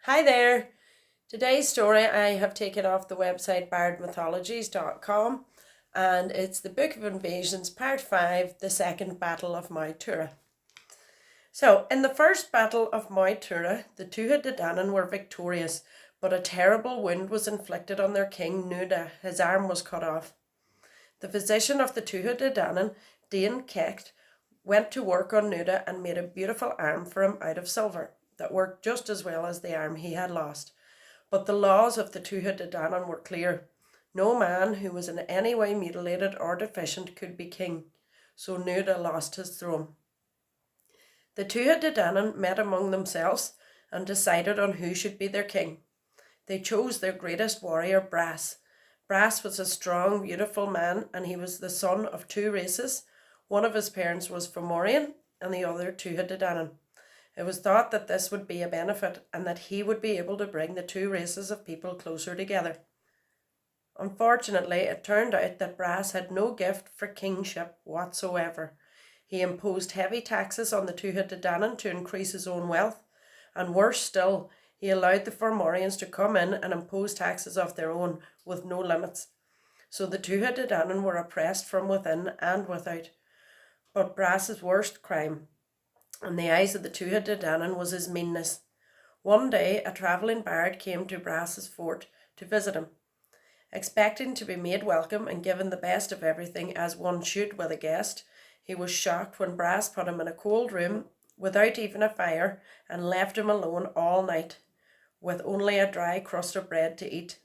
Hi there! Today's story I have taken off the website bardmythologies.com, and it's the Book of Invasions, Part 5, the Second Battle of Moytura. So, in the first Battle of Moytura, the Tuatha De Danann were victorious, but a terrible wound was inflicted on their king Nuada. His arm was cut off. The physician of the Tuatha De Danann, Dain Cecht, went to work on Nuada and made a beautiful arm for him out of silver that worked just as well as the arm he had lost. But the laws of the Tuatha De Danann were clear. No man who was in any way mutilated or deficient could be king, so Nuada lost his throne. The Tuatha De Danann met among themselves and decided on who should be their king. They chose their greatest warrior, Bras. Bras was a strong, beautiful man, and he was the son of two races. One of his parents was Fomorian and the other Tuatha De Danann. It was thought that this would be a benefit and that he would be able to bring the two races of people closer together. Unfortunately, it turned out that Bras had no gift for kingship whatsoever. He imposed heavy taxes on the Tuatha De Danann to increase his own wealth, and worse still, he allowed the Fomorians to come in and impose taxes of their own with no limits. So the Tuatha De Danann were oppressed from within and without. But Bras's worst crime, in the eyes of the Tuatha De Danann, was his meanness. One day a travelling bard came to Bras's fort to visit him. Expecting to be made welcome and given the best of everything as one should with a guest, he was shocked when Bras put him in a cold room without even a fire and left him alone all night with only a dry crust of bread to eat.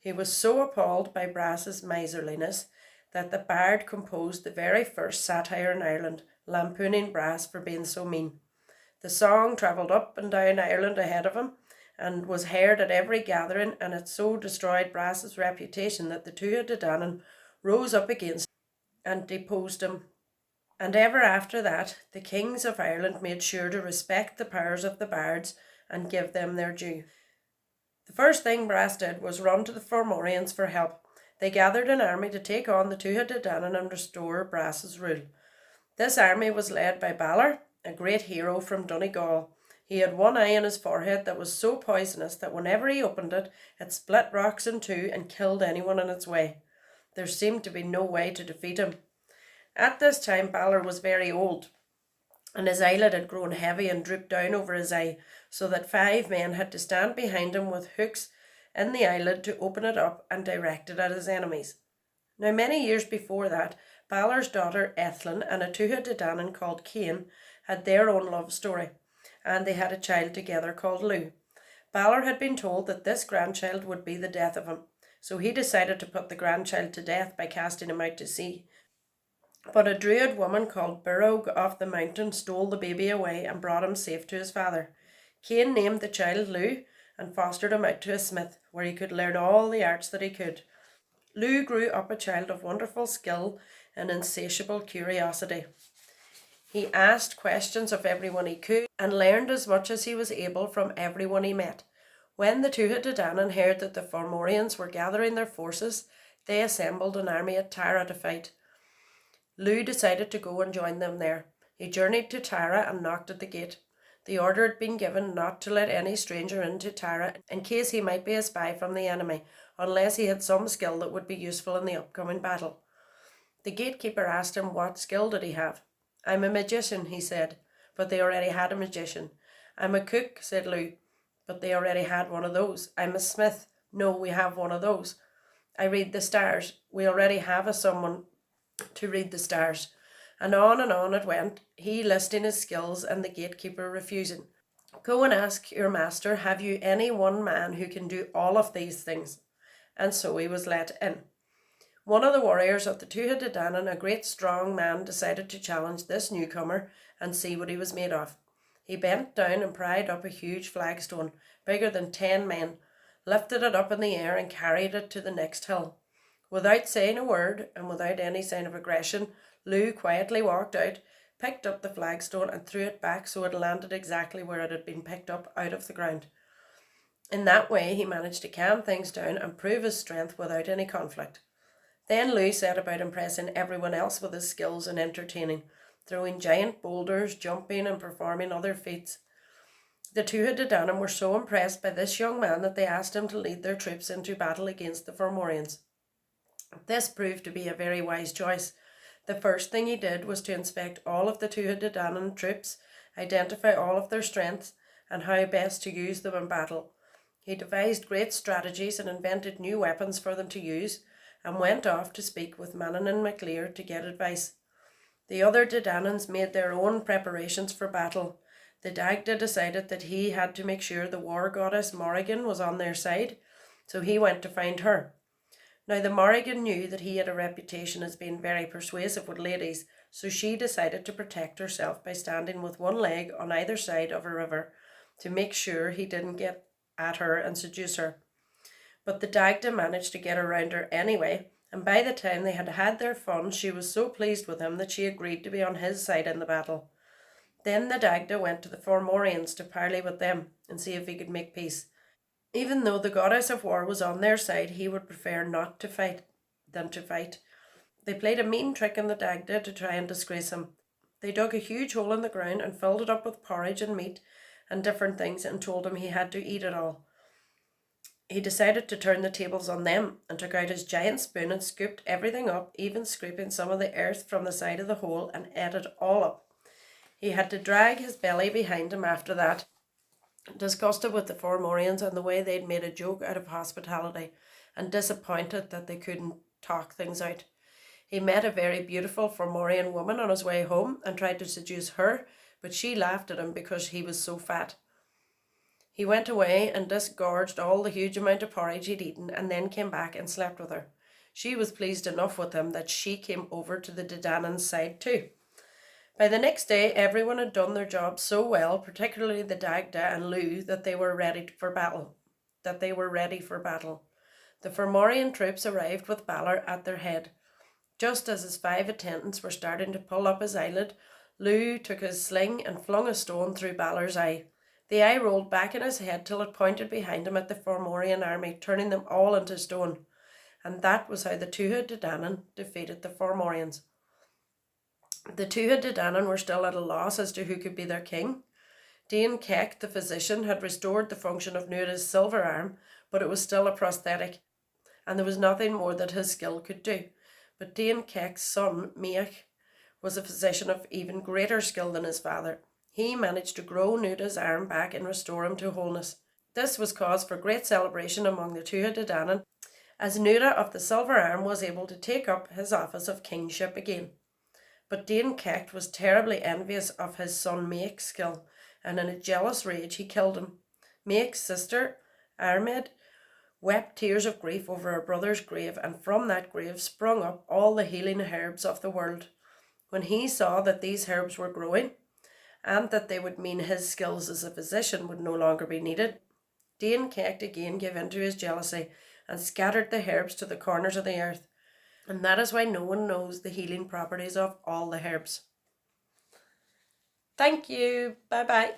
He was so appalled by Bras's miserliness that the bard composed the very first satire in Ireland, lampooning Bras for being so mean. The song travelled up and down Ireland ahead of him and was heard at every gathering, and it so destroyed Bras's reputation that the Tuatha De Danann rose up against him and deposed him. And ever after that, the kings of Ireland made sure to respect the powers of the bards and give them their due. The first thing Bras did was run to the Fomorians for help. They gathered an army to take on the Tuatha De Danann and restore Bras's rule. This army was led by Balor, a great hero from Donegal. He had one eye in his forehead that was so poisonous that whenever he opened it, it split rocks in two and killed anyone in its way. There seemed to be no way to defeat him. At this time, Balor was very old, and his eyelid had grown heavy and drooped down over his eye, so that 5 men had to stand behind him with hooks in the eyelid to open it up and direct it at his enemies. Now, many years before that, Balor's daughter Ethlyn and a Tuatha De Danann called Cain had their own love story, and they had a child together called Lugh. Balor had been told that this grandchild would be the death of him, so he decided to put the grandchild to death by casting him out to sea. But a druid woman called Burrog of the mountain stole the baby away and brought him safe to his father. Cain named the child Lugh and fostered him out to a smith, where he could learn all the arts that he could. Lugh grew up a child of wonderful skill and insatiable curiosity. He asked questions of everyone he could and learned as much as he was able from everyone he met. When the Tuatha De Danann heard that the Fomorians were gathering their forces, they assembled an army at Tara to fight. Lugh decided to go and join them there. He journeyed to Tara and knocked at the gate. The order had been given not to let any stranger into Tara in case he might be a spy from the enemy, unless he had some skill that would be useful in the upcoming battle. The gatekeeper asked him what skill did he have. "I'm a magician," he said, but they already had a magician. "I'm a cook," said Lugh, but they already had one of those. "I'm a smith." "No, we have one of those." "I read the stars." "We already have someone to read the stars." And on it went, he listing his skills and the gatekeeper refusing. "Go and ask your master, have you any one man who can do all of these things?" And so he was let in. One of the warriors of the Tuatha De Danann, a great strong man, decided to challenge this newcomer and see what he was made of. He bent down and pried up a huge flagstone, bigger than 10 men, lifted it up in the air and carried it to the next hill. Without saying a word and without any sign of aggression, Lugh quietly walked out, picked up the flagstone and threw it back so it landed exactly where it had been picked up out of the ground. In that way he managed to calm things down and prove his strength without any conflict. Then Lugh set about impressing everyone else with his skills and entertaining, throwing giant boulders, jumping and performing other feats. The Tuatha De Danann were so impressed by this young man that they asked him to lead their troops into battle against the Fomorians. This proved to be a very wise choice. The first thing he did was to inspect all of the Tuatha De Danann troops, identify all of their strengths, and how best to use them in battle. He devised great strategies and invented new weapons for them to use, and went off to speak with Manannán MacLír to get advice. The other De Dananns made their own preparations for battle. The Dagda decided that he had to make sure the war goddess Morrigan was on their side, so he went to find her. Now the Morrigan knew that he had a reputation as being very persuasive with ladies, so she decided to protect herself by standing with one leg on either side of a river to make sure he didn't get at her and seduce her. But the Dagda managed to get around her anyway, and by the time they had had their fun, she was so pleased with him that she agreed to be on his side in the battle. Then the Dagda went to the Fomorians to parley with them and see if he could make peace. Even though the goddess of war was on their side, he would prefer not to fight than to fight. They played a mean trick on the Dagda to try and disgrace him. They dug a huge hole in the ground and filled it up with porridge and meat and different things and told him he had to eat it all. He decided to turn the tables on them and took out his giant spoon and scooped everything up, even scraping some of the earth from the side of the hole, and ate it all up. He had to drag his belly behind him after that, disgusted with the Fomorians and the way they'd made a joke out of hospitality, and disappointed that they couldn't talk things out. He met a very beautiful Fomorian woman on his way home and tried to seduce her, but she laughed at him because he was so fat. He went away and disgorged all the huge amount of porridge he'd eaten, and then came back and slept with her. She was pleased enough with him that she came over to the De Danann's side too. By the next day, everyone had done their job so well, particularly the Dagda and Lugh, that they were ready for battle. The Fomorian troops arrived with Balor at their head. Just as his 5 attendants were starting to pull up his eyelid, Lugh took his sling and flung a stone through Balor's eye. The eye rolled back in his head till it pointed behind him at the Fomorian army, turning them all into stone. And that was how the Tuatha De Danann defeated the Fomorians. The Tuatha De Danann were still at a loss as to who could be their king. Dain Cecht, the physician, had restored the function of Nuada's silver arm, but it was still a prosthetic, and there was nothing more that his skill could do. But Dain Cecht's son, Meach, was a physician of even greater skill than his father. He managed to grow Nuada's arm back and restore him to wholeness. This was cause for great celebration among the Tuatha De Danann, as Nuada of the silver arm was able to take up his office of kingship again. But Dain Cecht was terribly envious of his son Meach's skill, and in a jealous rage he killed him. Meach's sister, Armed, wept tears of grief over her brother's grave, and from that grave sprung up all the healing herbs of the world. When he saw that these herbs were growing, and that they would mean his skills as a physician would no longer be needed, Dain Cecht again gave in to his jealousy and scattered the herbs to the corners of the earth. And that is why no one knows the healing properties of all the herbs. Thank you. Bye bye.